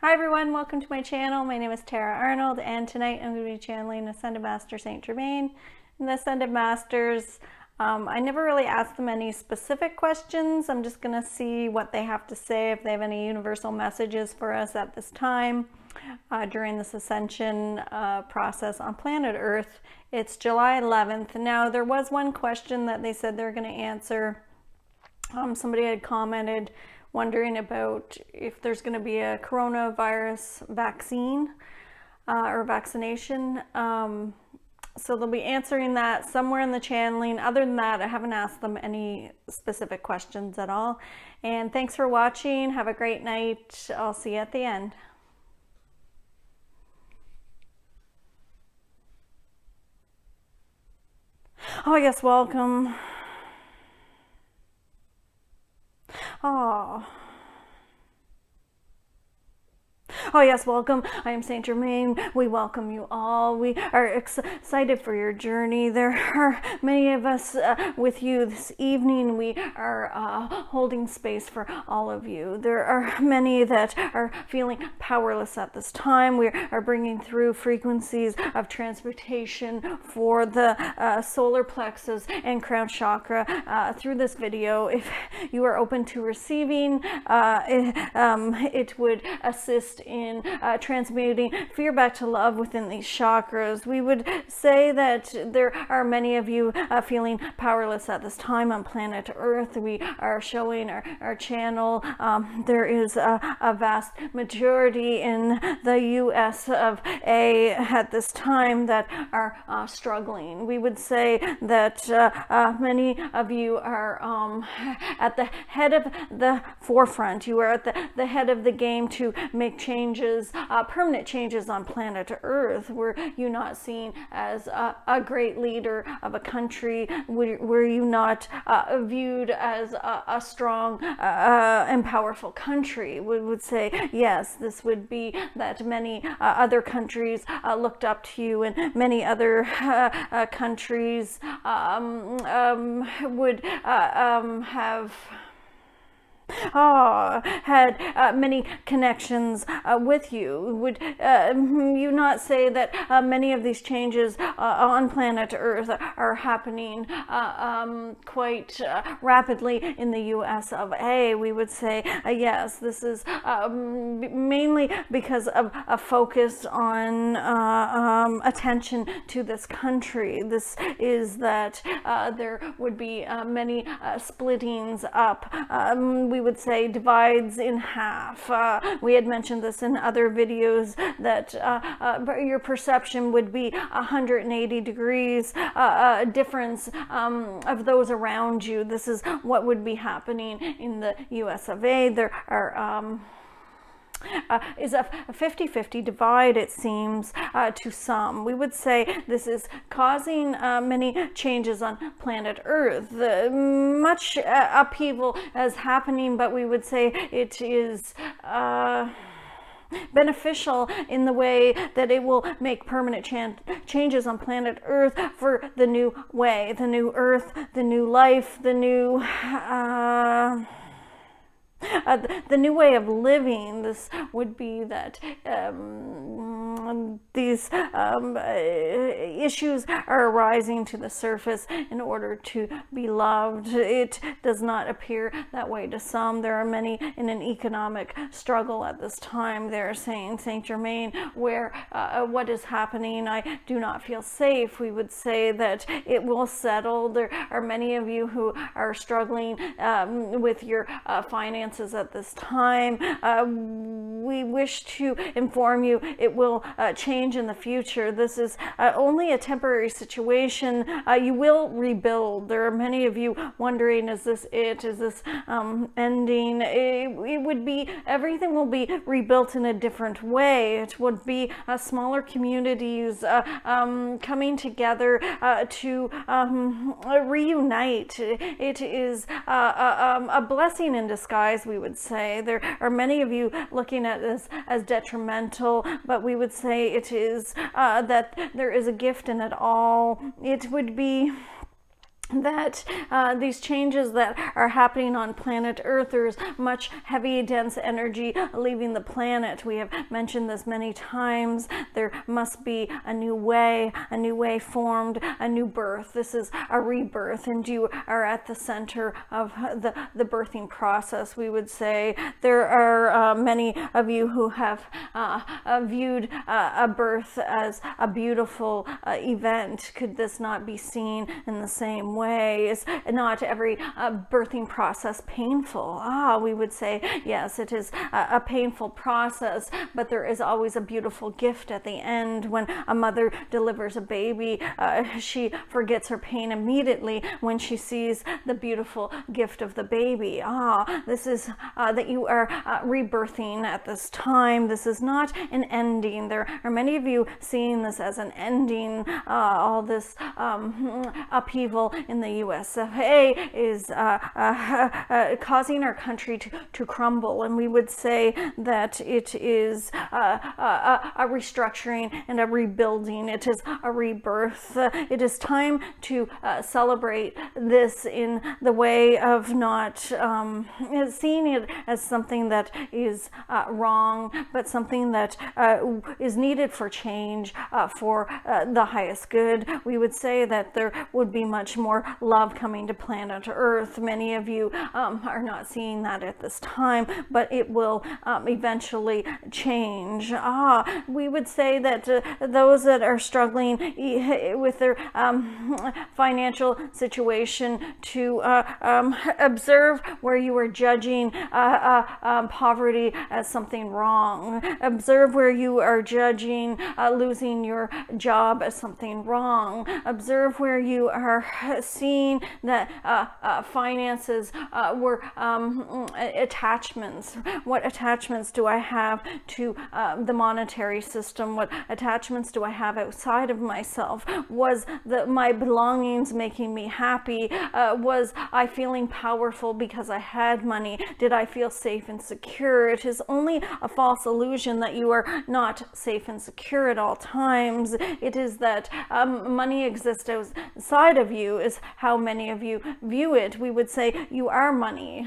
Hi everyone, welcome to my channel. My name is Tara Arnold, and tonight I'm going to be channeling Ascended Master St.Germain. And the Ascended Masters, I never really asked them any specific questions. I'm just going to see what they have to say, if they have any universal messages for us at this time during this Ascension process on planet Earth. It's July 11th. Now, there was one question that they said they're going to answer. Somebody had commented wondering about if there's going to be a coronavirus vaccine or vaccination. So they'll be answering that somewhere in the channeling. Other than that, I haven't asked them any specific questions at all. And thanks for watching. Have a great night. I'll see you at the end. Oh, yes, welcome. Oh. Oh yes, welcome. I am St. Germain. We welcome you all. We are excited for your journey. There are many of us with you this evening. We are holding space for all of you. There are many that are feeling powerless at this time. We are bringing through frequencies of transmutation for the solar plexus and crown chakra through this video. If you are open to receiving, it would assist in transmuting fear back to love within these chakras. We would say that there are many of you feeling powerless at this time on planet Earth. We are showing our channel. There is a vast majority in the US of A at this time that are struggling. We would say that many of you are at the head of the forefront. You are at the head of the game to make changes, permanent changes on planet Earth. Were you not seen as a great leader of a country? Were you not viewed as a strong and powerful country? We would say yes, this would be that many other countries looked up to you, and many other countries would have had many connections with you. Would you not say that many of these changes on planet Earth are happening quite rapidly in the US of A? We would say yes, this is mainly because of a focus on attention to this country. This is that there would be many splittings up. We would say divides in half. We had mentioned this in other videos, that your perception would be 180 degrees difference of those around you. This is what would be happening in the US of A. There are is a 50-50 divide, it seems, to some. We would say this is causing many changes on planet Earth. Much upheaval is happening, but we would say it is beneficial in the way that it will make permanent changes on planet Earth for the new way, the new Earth, the new life, the new way of living. This would be that these issues are arising to the surface in order to be loved. It does not appear that way to some. There are many in an economic struggle at this time. They're saying, St. Germain, where what is happening, I do not feel safe. We would say that it will settle. There are many of you who are struggling with your finances at this time. We wish to inform you it will change in the future. This is only a temporary situation. You will rebuild. There are many of you wondering, is this it? Is this ending? It would be, everything will be rebuilt in a different way. It would be smaller communities coming together to reunite. It is a blessing in disguise, we would say. There are many of you looking at this as detrimental, but we would say it is that there is a gift in it all. It would be that these changes that are happening on planet Earth, there's much heavy, dense energy leaving the planet. We have mentioned this many times. There must be a new way formed, a new birth. This is a rebirth, and you are at the center of the birthing process, we would say. There are many of you who have viewed a birth as a beautiful event. Could this not be seen in the same way? Is not every birthing process painful? We would say yes, it is a painful process, but there is always a beautiful gift at the end. When a mother delivers a baby, she forgets her pain immediately when she sees the beautiful gift of the baby. This is that you are rebirthing at this time. This is not an ending. There are many of you seeing this as an ending. All this upheaval in the USA is causing our country to crumble, and we would say that it is a restructuring and a rebuilding. It is a rebirth. It is time to celebrate this in the way of not seeing it as something that is wrong, but something that is needed for change, for the highest good. We would say that there would be much more love coming to planet Earth. Many of you are not seeing that at this time, but it will eventually change. We would say that those that are struggling with their financial situation, to observe where you are judging poverty as something wrong. Observe where you are judging losing your job as something wrong. Observe where you are seeing that finances were attachments. What attachments do I have to the monetary system? What attachments do I have outside of myself? Was my belongings making me happy? Was I feeling powerful because I had money? Did I feel safe and secure? It is only a false illusion that you are not safe and secure at all times. It is that money exists outside of you, is how many of you view it. We would say you are money.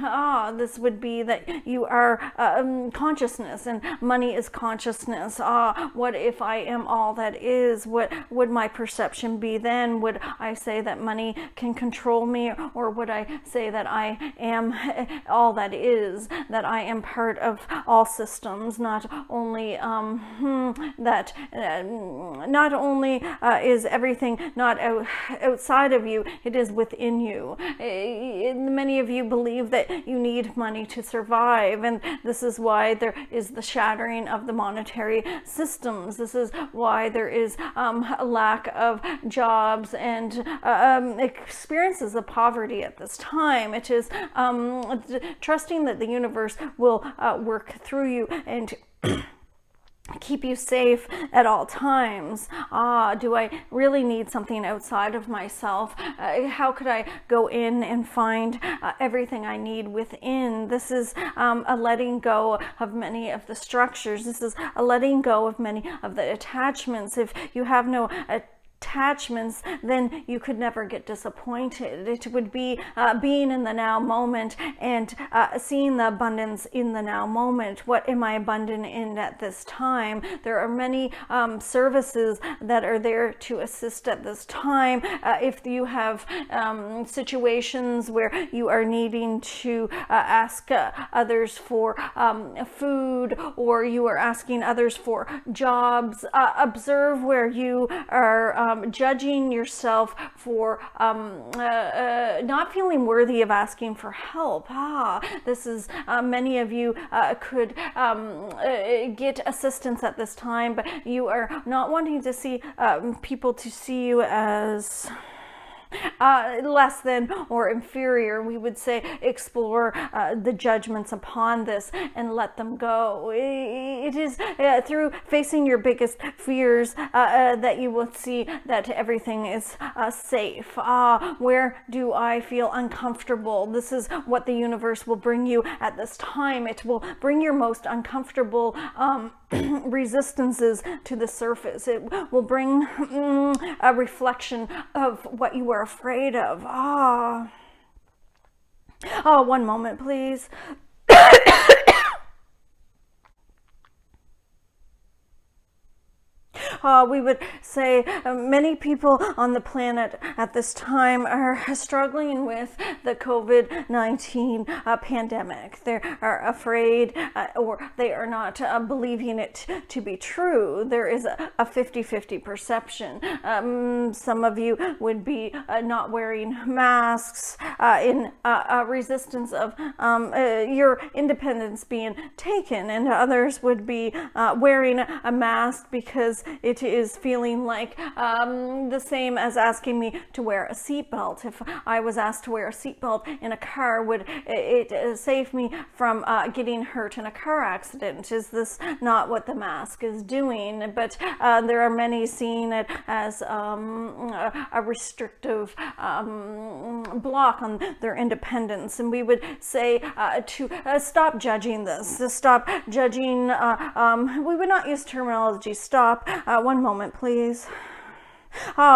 This would be that you are consciousness, and money is consciousness. What if I am all that is? What would my perception be then? Would I say that money can control me, or would I say that I am all that is, that I am part of all systems? Not only that not only is everything not outside of you, it is within you. Many of you believe that you need money to survive, and this is why there is the shattering of the monetary systems. This is why there is a lack of jobs and experiences of poverty at this time. It is trusting that the universe will work through you and keep you safe at all times. Do I really need something outside of myself? How could I go in and find everything I need within? This is a letting go of many of the structures. This is a letting go of many of the attachments. If you have no attachments, then you could never get disappointed. It would be being in the now moment and seeing the abundance in the now moment. What am I abundant in at this time? There are many services that are there to assist at this time. If you have situations where you are needing to ask others for food, or you are asking others for jobs, observe where you are judging yourself for not feeling worthy of asking for help. This is many of you could get assistance at this time, but you are not wanting to see people to see you as less than or inferior. We would say explore the judgments upon this and let them go. It is through facing your biggest fears that you will see that everything is safe. Where do I feel uncomfortable? This is what the universe will bring you at this time. It will bring your most uncomfortable resistances to the surface. It will bring a reflection of what you are are afraid of. Oh, one moment, please. We would say many people on the planet at this time are struggling with the COVID-19 pandemic. They are afraid or they are not believing it to be true. There is a 50-50 perception. Some of you would be not wearing masks in resistance of your independence being taken, and others would be wearing a mask because it is feeling like the same as asking me to wear a seatbelt. If I was asked to wear a seatbelt in a car, would it save me from getting hurt in a car accident? Is this not what the mask is doing? But there are many seeing it as a restrictive block on their independence. And we would say to stop judging this, to stop judging. We would not use terminology stop. One moment, please.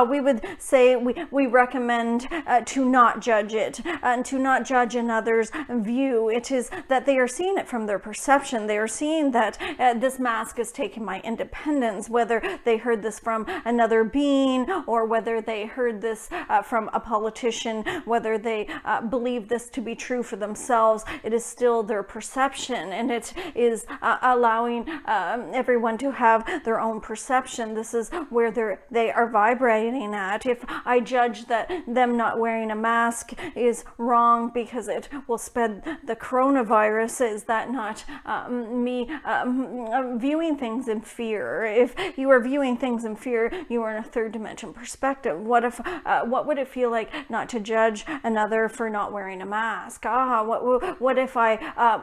We would say we recommend to not judge it and to not judge another's view. It is that they are seeing it from their perception. They are seeing that this mask is taking my independence, whether they heard this from another being or whether they heard this from a politician, whether they believe this to be true for themselves. It is still their perception, and it is allowing everyone to have their own perception. This is where they are vibrating at. If I judge that them not wearing a mask is wrong because it will spread the coronavirus, is that not me viewing things in fear? If you are viewing things in fear, you are in a third dimension perspective. What would it feel like not to judge another for not wearing a mask? What if I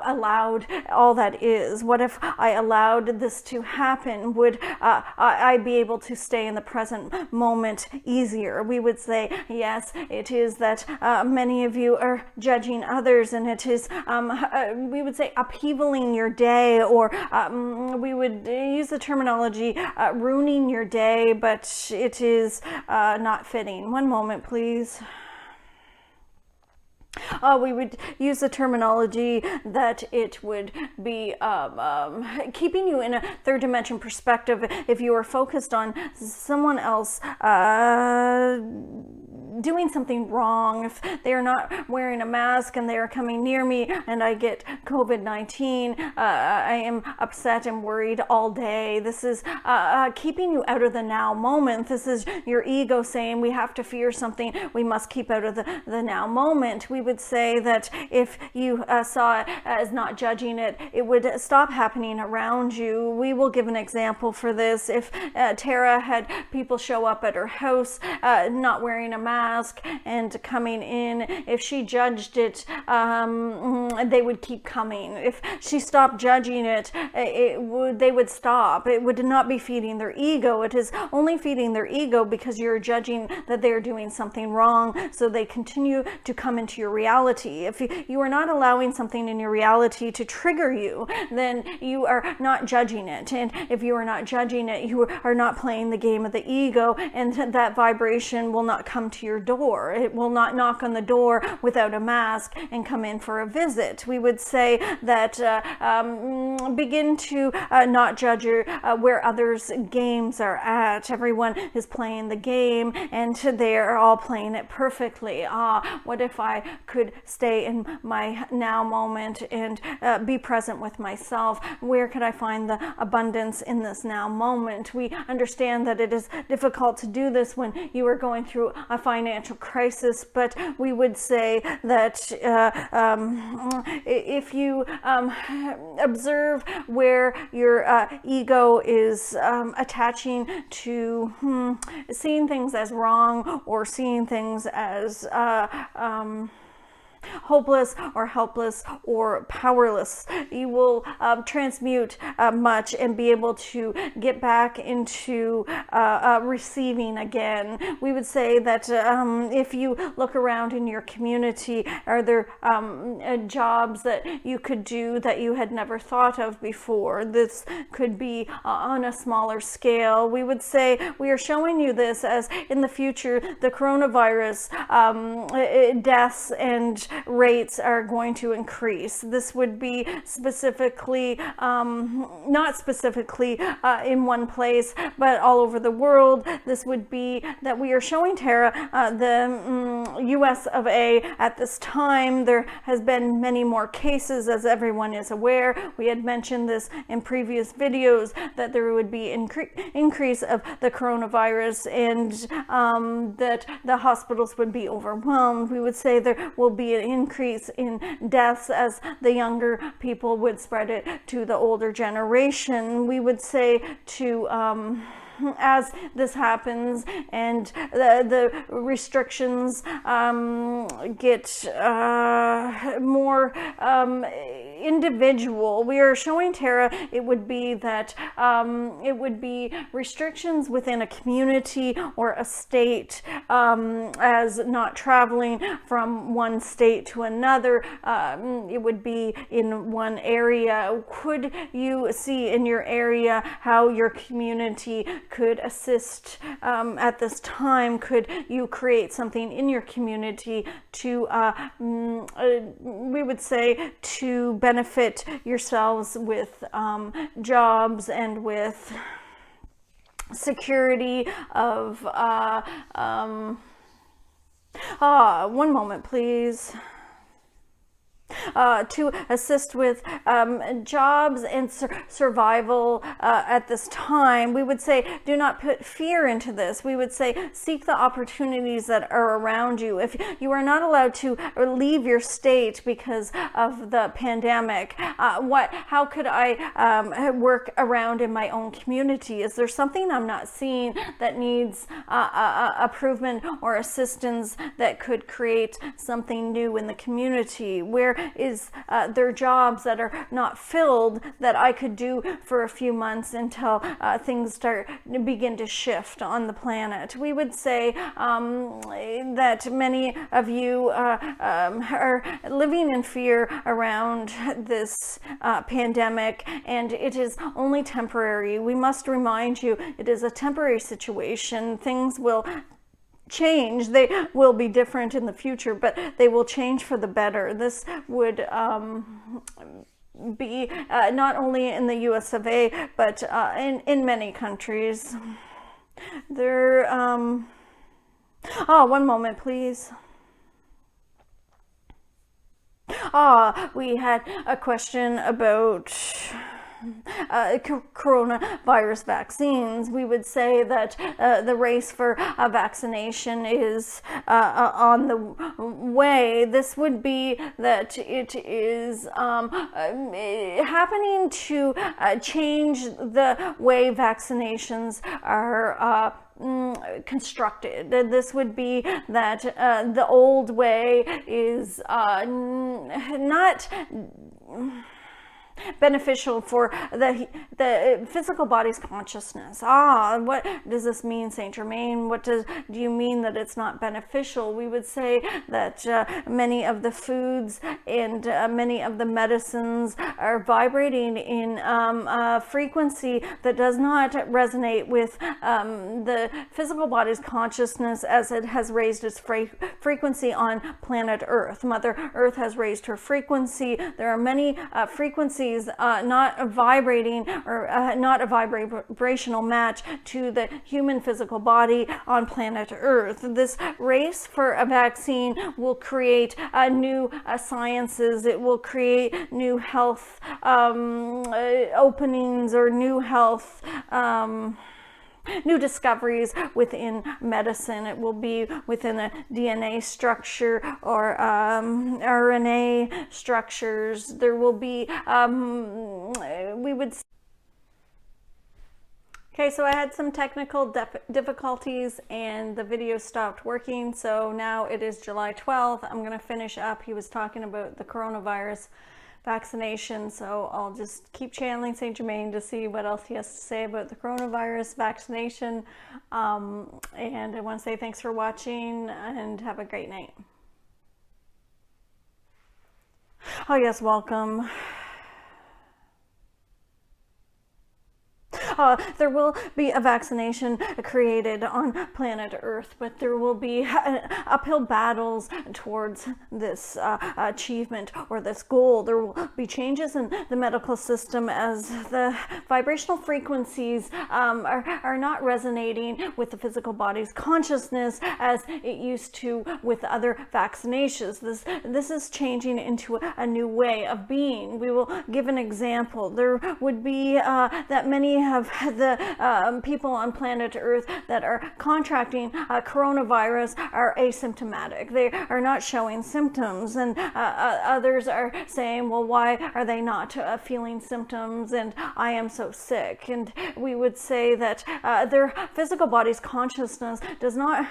allowed all that is? What if I allowed this to happen? Would I be able to stay in the present moment easier? We would say, yes, it is that many of you are judging others, and it is, we would say, upheavaling your day, or we would use the terminology ruining your day, but it is not fitting. One moment, please. We would use the terminology that it would be keeping you in a third dimension perspective if you are focused on someone else doing something wrong. If they are not wearing a mask and they are coming near me and I get COVID-19, I am upset and worried all day. This is keeping you out of the now moment. This is your ego saying we have to fear something. We must keep out of the now moment. We would say that if you saw it as not judging it, it would stop happening around you. We will give an example for this. If Tara had people show up at her house not wearing a mask and coming in, if she judged it, they would keep coming. If she stopped judging it, they would stop. It would not be feeding their ego. It is only feeding their ego because you're judging that they are doing something wrong, so they continue to come into your reality. If you are not allowing something in your reality to trigger you, then you are not judging it. And if you are not judging it, you are not playing the game of the ego, and that vibration will not come to your door. It will not knock on the door without a mask and come in for a visit. We would say that begin to not judge where others' games are at. Everyone is playing the game and they are all playing it perfectly. What if I could stay in my now moment and be present with myself? Where could I find the abundance in this now moment? We understand that it is difficult to do this when you are going through a financial crisis, but we would say that if you observe where your ego is attaching to seeing things as wrong or seeing things as hopeless or helpless or powerless. You will transmute much and be able to get back into receiving again. We would say that if you look around in your community, are there jobs that you could do that you had never thought of before? This could be on a smaller scale. We would say we are showing you this as in the future, the coronavirus deaths and rates are going to increase. This would be specifically, not specifically in one place, but all over the world. This would be that we are showing Tara, the US of A at this time. There has been many more cases, as everyone is aware. We had mentioned this in previous videos, that there would be increase of the coronavirus, and that the hospitals would be overwhelmed. We would say there will be an increase in deaths as the younger people would spread it to the older generation. We would say to as this happens and the restrictions get more individual, we are showing Tara it would be that it would be restrictions within a community or a state, as not traveling from one state to another. It would be in one area. Could you see in your area how your community could assist at this time? Could you create something in your community to, we would say, to benefit yourselves with jobs and with security of, one moment, please. To assist with jobs and survival at this time. We would say, do not put fear into this. We would say, seek the opportunities that are around you. If you are not allowed to leave your state because of the pandemic, how could I work around in my own community? Is there something I'm not seeing that needs improvement or assistance that could create something new in the community? Where is there jobs that are not filled that I could do for a few months until things begin to shift on the planet? We would say that many of you are living in fear around this pandemic, and it is only temporary. We must remind you it is a temporary situation. Things will change. They will be different in the future, but they will change for the better. This would be not only in the US of A, but in many countries. There, one moment, please. We had a question about coronavirus vaccines. We would say that the race for vaccination is on the way. This would be that it is happening to change the way vaccinations are constructed. This would be that the old way is not beneficial for the physical body's consciousness. What does this mean, St.Germain? What do you mean that it's not beneficial? We would say that many of the foods and many of the medicines are vibrating in a frequency that does not resonate with the physical body's consciousness as it has raised its frequency on planet Earth. Mother Earth has raised her frequency. There are many frequencies not vibrating or not a vibrational match to the human physical body on planet Earth. This race for a vaccine will create new sciences. It will create new health openings or new health new discoveries within medicine. It will be within a DNA structure or RNA structures. There will be, we would Okay, so I had some technical difficulties and the video stopped working. So now it is July 12th. I'm going to finish up. He was talking about the coronavirus vaccination. So I'll just keep channeling St.Germain to see what else he has to say about the coronavirus vaccination. And I want to say thanks for watching and have a great night. Oh yes, welcome. There will be a vaccination created on planet Earth, but there will be uphill battles towards this achievement or this goal. There will be changes in the medical system as the vibrational frequencies are not resonating with the physical body's consciousness as it used to with other vaccinations. This is changing into a new way of being. We will give an example. There would be that many of the people on planet Earth that are contracting coronavirus are asymptomatic. They are not showing symptoms, and others are saying, well, why are they not feeling symptoms, and I am so sick. And we would say that their physical body's consciousness does not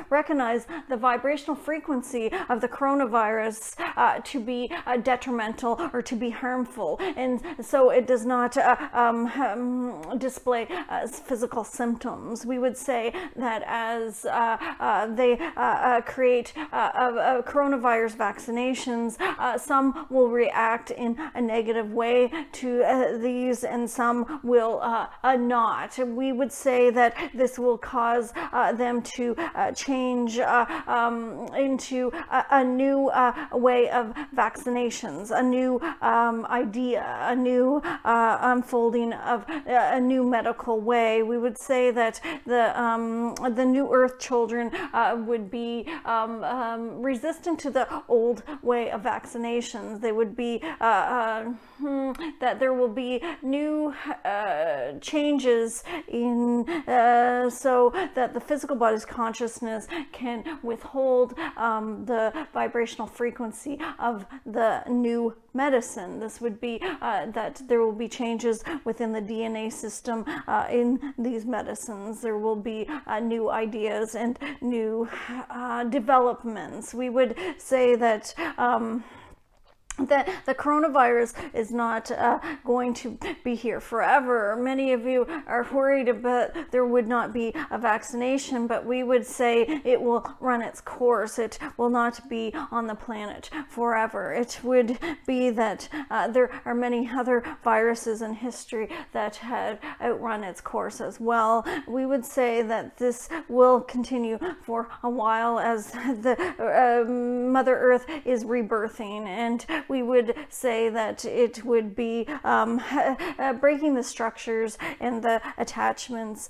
recognize the vibrational frequency of the coronavirus to be detrimental or to be harmful, and so it does not display physical symptoms. We would say that as they create coronavirus vaccinations, some will react in a negative way to these and some will not. We would say that this will cause them to change into a new way of vaccinations, a new idea, a new unfolding of a new medical way. We would say that the new Earth children would be resistant to the old way of vaccinations. They would be that there will be new changes in so that the physical body's consciousness can withhold the vibrational frequency of the new medicine. This would be that there will be changes within the DNA system in these medicines. There will be new ideas and new developments. We would say that the coronavirus is not going to be here forever. Many of you are worried about there would not be a vaccination, but we would say it will run its course. It will not be on the planet forever. It would be that there are many other viruses in history that had outrun its course as well. We would say that this will continue for a while as the Mother Earth is rebirthing, and we would say that it would be breaking the structures and the attachments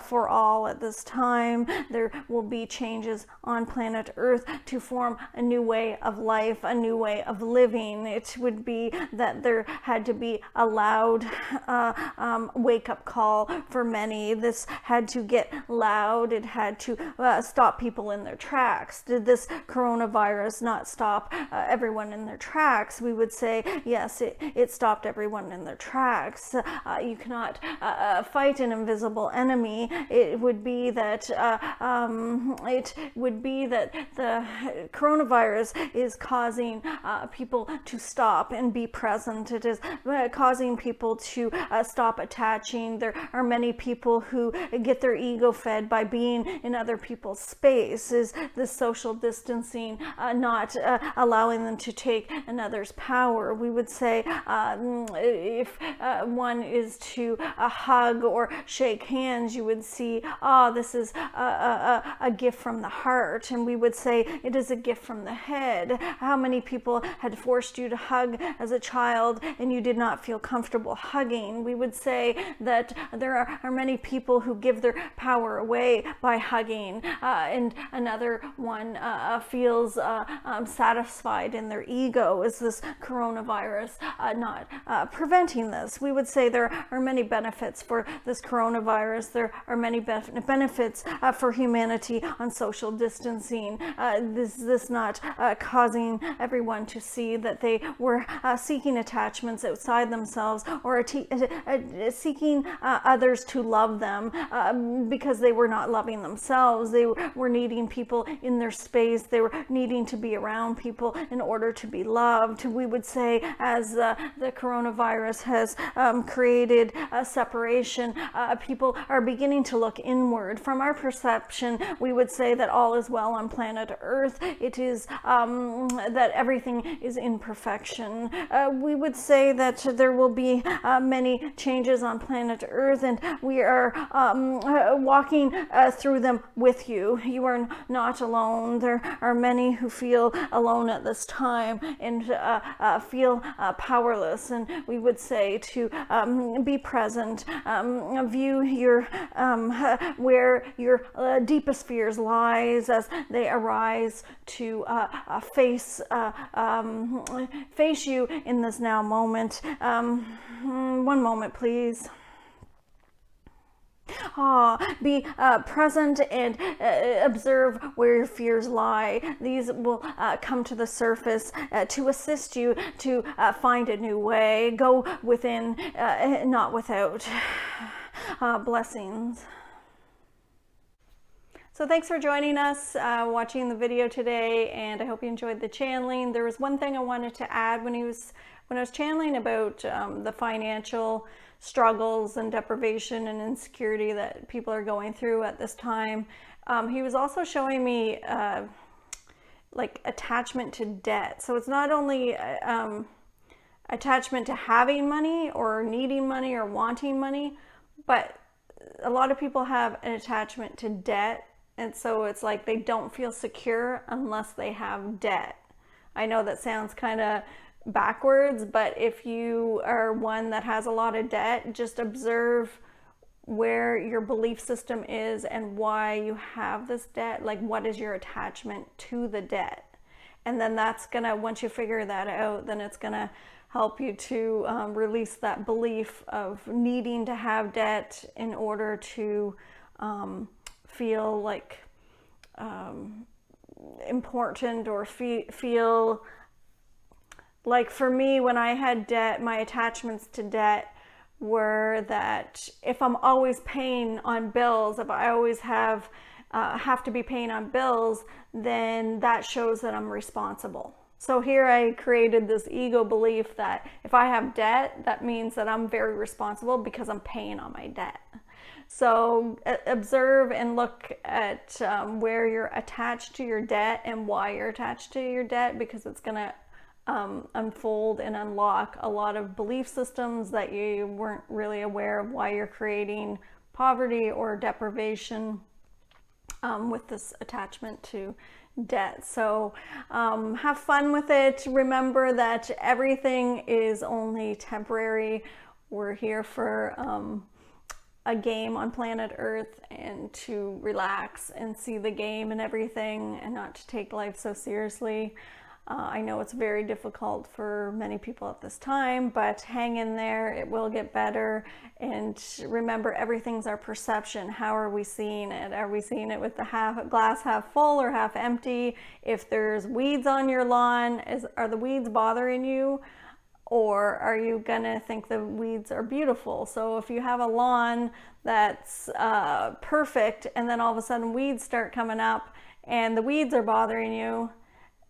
for all at this time. There will be changes on planet Earth to form a new way of life, a new way of living. It would be that there had to be a loud wake-up call for many. This had to get loud. It had to stop people in their tracks. Did this coronavirus not stop everyone in their tracks? We would say, yes, it stopped everyone in their tracks. You cannot fight an invisible enemy. It would be that the coronavirus is causing people to stop and be present. It is causing people to stop attaching. There are many people who get their ego fed by being in other people's space. Is the social distancing not allowing them to take another's power? We would say if one is to hug or shake hands, you would see, this is a gift from the heart, and we would say it is a gift from the head. How many people had forced you to hug as a child and you did not feel comfortable hugging? We would say that there are many people who give their power away by hugging, and another one feels satisfied in their ego. is this coronavirus not preventing this? We would say there are many benefits for this coronavirus. There are many benefits for humanity on social distancing. This not causing everyone to see that they were seeking attachments outside themselves, or seeking others to love them because they were not loving themselves. They were needing people in their space. They were needing to be around people in order to be loved. We would say, as the coronavirus has created a separation, people are beginning to look inward. From our perception, we would say that all is well on planet Earth. It is that everything is in perfection. We would say that there will be many changes on planet Earth, and we are walking through them with you. You are not alone. There are many who feel alone at this time and feel powerless, and we would say to be present, view your where your deepest fears lies as they arise to face you in this now moment. One moment, please. Be present and observe where your fears lie. These will come to the surface to assist you to find a new way. Go within, not without. Blessings. So thanks for joining us, watching the video today, and I hope you enjoyed the channeling. There was one thing I wanted to add when I was channeling about the financial struggles and deprivation and insecurity that people are going through at this time. He was also showing me like attachment to debt. So it's not only attachment to having money or needing money or wanting money, but a lot of people have an attachment to debt. And so it's like they don't feel secure unless they have debt. I know that sounds kind of backwards, but if you are one that has a lot of debt, just observe where your belief system is and why you have this debt. Like, what is your attachment to the debt? And then that's gonna, once you figure that out, then it's gonna help you to release that belief of needing to have debt in order to feel like important, or feel like, for me, when I had debt, my attachments to debt were that if I'm always paying on bills, if I always have to be paying on bills, then that shows that I'm responsible. So here I created this ego belief that if I have debt, that means that I'm very responsible because I'm paying on my debt. So observe and look at where you're attached to your debt and why you're attached to your debt, because it's going to unfold and unlock a lot of belief systems that you weren't really aware of, why you're creating poverty or deprivation with this attachment to debt. So have fun with it. Remember that everything is only temporary. We're here for a game on planet Earth, and to relax and see the game and everything, and not to take life so seriously. I know it's very difficult for many people at this time, but hang in there. It will get better. And remember, everything's our perception. How are we seeing it? Are we seeing it with the glass half full or half empty? If there's weeds on your lawn, are the weeds bothering you? Or are you gonna think the weeds are beautiful? So if you have a lawn that's perfect, and then all of a sudden weeds start coming up and the weeds are bothering you,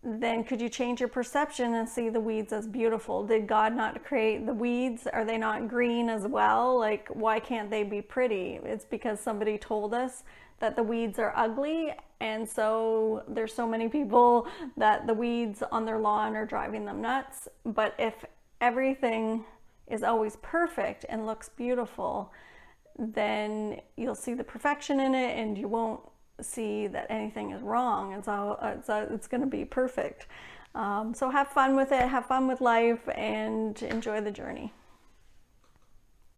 then could you change your perception and see the weeds as beautiful? Did God not create the weeds? Are they not green as well? Like, why can't they be pretty? It's because somebody told us that the weeds are ugly, and so there's so many people that the weeds on their lawn are driving them nuts. But if everything is always perfect and looks beautiful, then you'll see the perfection in it, and you won't see that anything is wrong. It's going to be perfect. So have fun with it, have fun with life, and enjoy the journey.